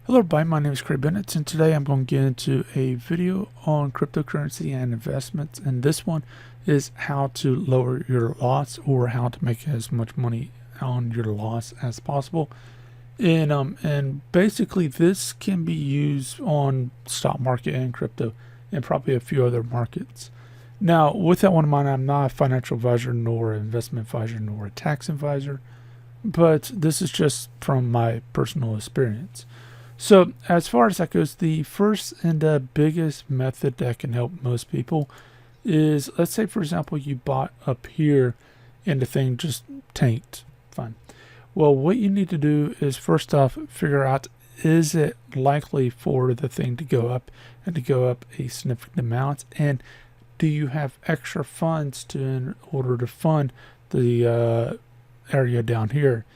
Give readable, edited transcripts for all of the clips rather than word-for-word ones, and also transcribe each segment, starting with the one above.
Hello everybody, my name is Craig Bennett, and today I'm going to get into a video on cryptocurrency and investments, and this one is how to lower your loss or how to make as much money on your loss as possible. And basically this can be used on stock market and crypto and probably a few other markets. Now, with that one in mind, I'm not a financial advisor, nor an investment advisor, nor a tax advisor, but this is just from my personal experience. So as far as that goes, the first and the biggest method that can help most people is, let's say for example, you bought up here and the thing just tanked. Fine. Well, what you need to do is first off figure out, is it likely for the thing to go up and to go up a significant amount, and do you have extra funds in order to fund the area down here?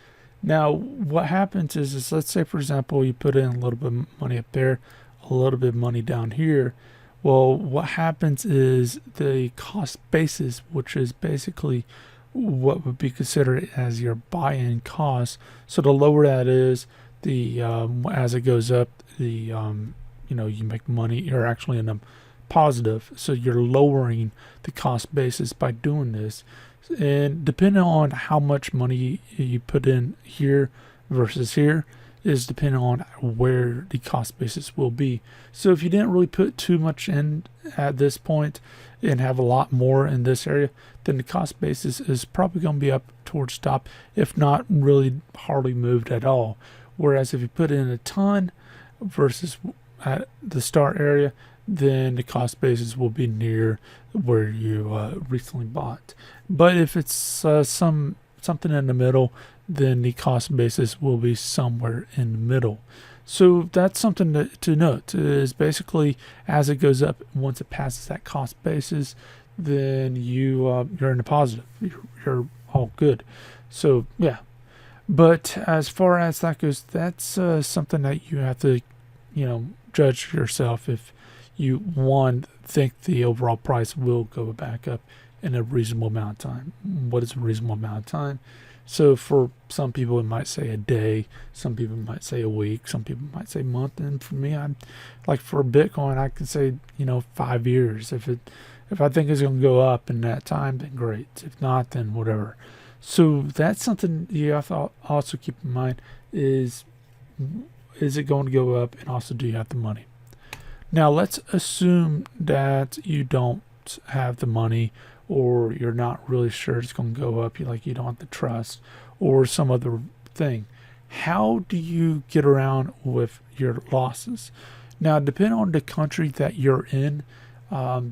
Now, what happens is let's say, for example, you put in a little bit of money up there, a little bit of money down here. Well, what happens is the cost basis, which is basically what would be considered as your buy-in cost. So the lower that is, the as it goes up, the you make money. You're actually in a positive, so you're lowering the cost basis by doing this. And depending on how much money you put in here versus here is depending on where the cost basis will be. So if you didn't really put too much in at this point and have a lot more in this area, then the cost basis is probably going to be up towards top, if not really hardly moved at all. Whereas if you put in a ton versus at the start area, then the cost basis will be near where you recently bought. But if it's something in the middle, then the cost basis will be somewhere in the middle. So that's something to note, is basically as it goes up, once it passes that cost basis, then you're in the positive. You're all good. So yeah. But as far as that goes, that's something that you have to judge yourself if you think the overall price will go back up in a reasonable amount of time. What is a reasonable amount of time? So for some people it might say a day, some people might say a week, some people might say a month, and for me, I'm like, for Bitcoin I can say 5 years. If I think it's going to go up in that time, then great. If not, then whatever. So that's something you have to also keep in mind, is it going to go up, and also do you have the money? Now let's assume that you don't have the money, or you're not really sure it's going to go up, you don't have the trust, or some other thing. How do you get around with your losses? Now, depending on the country that you're in,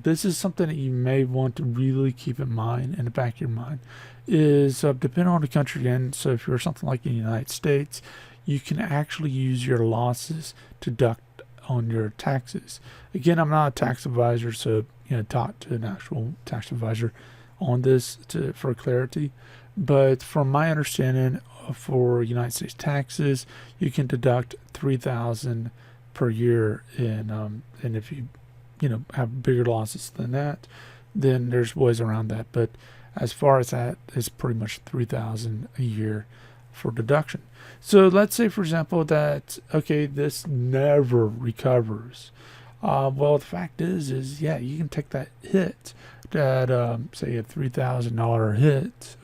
this is something that you may want to really keep in mind, in the back of your mind, is depending on the country you're in. So if you're something like in the United States, you can actually use your losses to deduct on your taxes. Again, I'm not a tax advisor, so talk to an actual tax advisor on this for clarity. But from my understanding, for United States taxes, you can deduct $3,000 per year, and if you have bigger losses than that, then there's ways around that. But as far as that, it's pretty much $3,000 a year for deduction. So let's say, for example, that this never recovers. Well, the fact is yeah, you can take that hit, that say a $3,000 hit,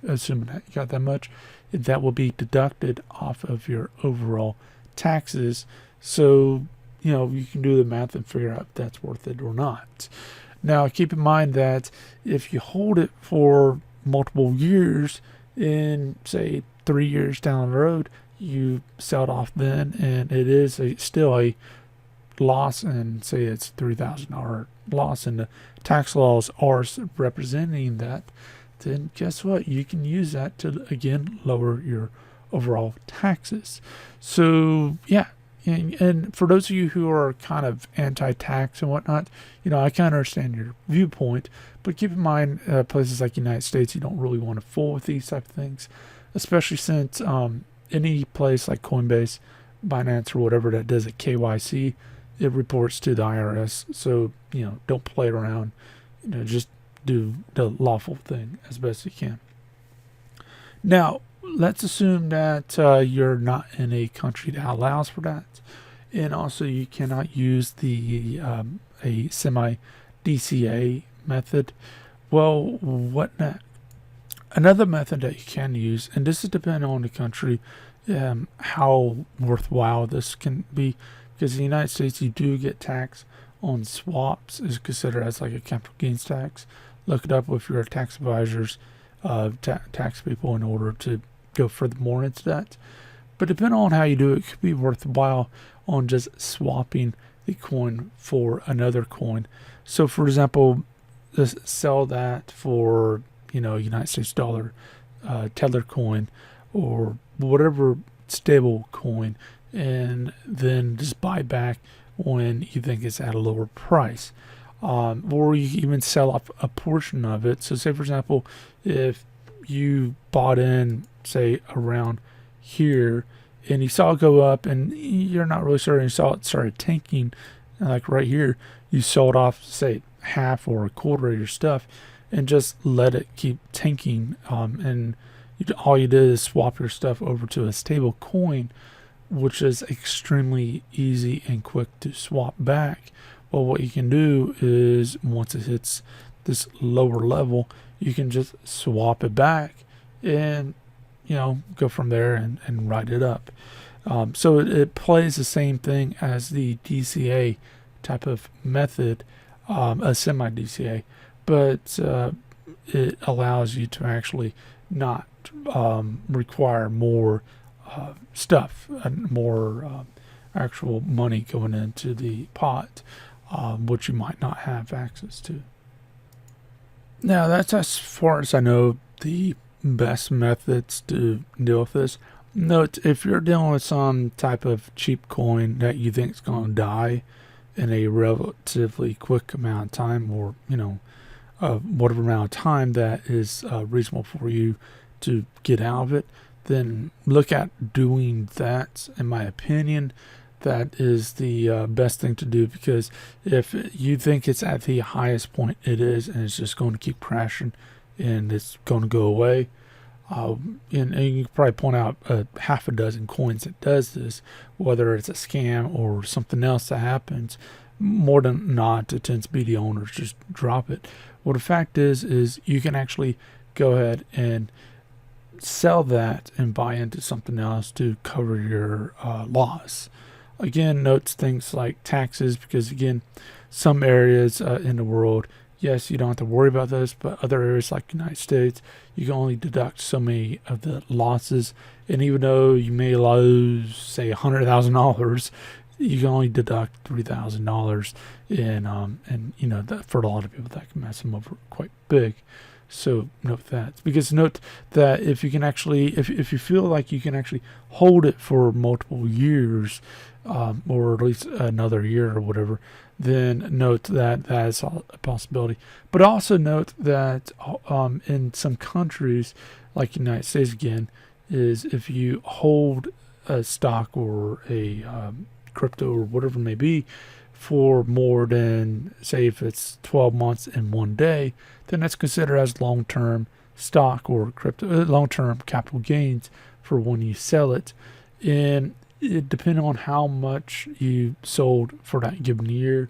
assuming that you got that much, that will be deducted off of your overall taxes. So you can do the math and figure out if that's worth it or not. Now, keep in mind that if you hold it for multiple years, in say 3 years down the road, you sell it off then, and it is still a loss, and say it's $3,000 loss, and the tax laws are representing that, then guess what? You can use that to again lower your overall taxes. So yeah. And for those of you who are kind of anti-tax and whatnot, I kind of understand your viewpoint, but keep in mind, places like the United States, you don't really want to fool with these type of things, especially since any place like Coinbase, Binance, or whatever that does a KYC, it reports to the IRS. So don't play around. Just do the lawful thing as best you can. Now, let's assume that you're not in a country that allows for that, and also you cannot use the a semi DCA method. Well, what next? Another method that you can use, and this is depending on the country, how worthwhile this can be, because in the United States you do get tax on swaps, is considered as like a capital gains tax. Look it up with your tax advisors, tax people, in order to go further more into that. But depending on how you do it, it could be worthwhile on just swapping the coin for another coin. So for example, just sell that for, United States dollar, Tether coin, or whatever stable coin, and then just buy back when you think it's at a lower price. Or you even sell off a portion of it. So say for example, if you bought in, say around here, and you saw it go up and you're not really sure, and you saw it started tanking, like right here, you sold off, say, half or a quarter of your stuff and just let it keep tanking, and all you did is swap your stuff over to a stable coin, which is extremely easy and quick to swap back. Well, what you can do is, once it hits this lower level, you can just swap it back and go from there and write it up. So it plays the same thing as the DCA type of method, a semi DCA, but it allows you to actually not require more stuff and more actual money going into the pot, which you might not have access to. Now, that's as far as I know the best methods to deal with this. Note, if you're dealing with some type of cheap coin that you think is going to die in a relatively quick amount of time, or whatever amount of time that is reasonable for you to get out of it, then look at doing that. In my opinion, that is the best thing to do, because if you think it's at the highest point it is, and it's just going to keep crashing and it's going to go away, and you can probably point out half a dozen coins that does this, whether it's a scam or something else that happens. More than not, it tends to be the owners just drop it. Well, the fact is you can actually go ahead and sell that and buy into something else to cover your loss. Again, notes things like taxes, because again, some areas in the world, yes, you don't have to worry about this, but other areas like the United States, you can only deduct so many of the losses. And even though you may lose, say, $100,000, you can only deduct $3,000, and that, for a lot of people, that can mess them over quite big. So note that, because note that if you can actually, if you feel like you can actually hold it for multiple years, or at least another year or whatever, then note that that is a possibility. But also note that in some countries, like the United States again, is if you hold a stock or a crypto or whatever it may be for more than, say, if it's 12 months and 1 day, then that's considered as long-term stock or crypto, long-term capital gains for when you sell it. And it depending on how much you sold for that given year,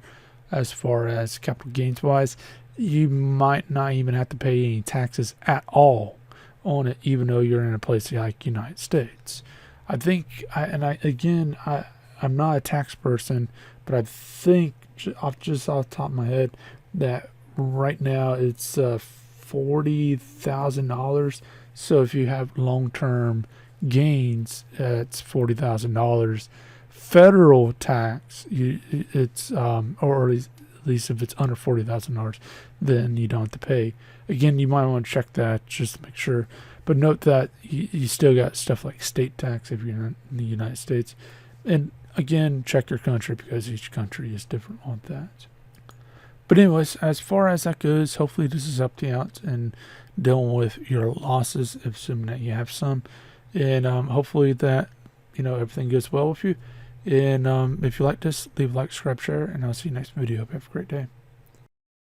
as far as capital gains wise, you might not even have to pay any taxes at all on it, even though you're in a place like United States. I think, I'm not a tax person, but I think off the top of my head that right now it's $40,000. So if you have long-term gains, it's $40,000. Federal tax, it's or at least if it's under $40,000, then you don't have to pay. Again, you might want to check that just to make sure. But note that you still got stuff like state tax if you're in the United States. And again, check your country, because each country is different on that. But anyways, as far as that goes, hopefully this is helped you out in dealing with your losses, assuming that you have some. And hopefully that, everything goes well with you. And if you like this, leave a like, subscribe, share, and I'll see you next video. Hope you have a great day.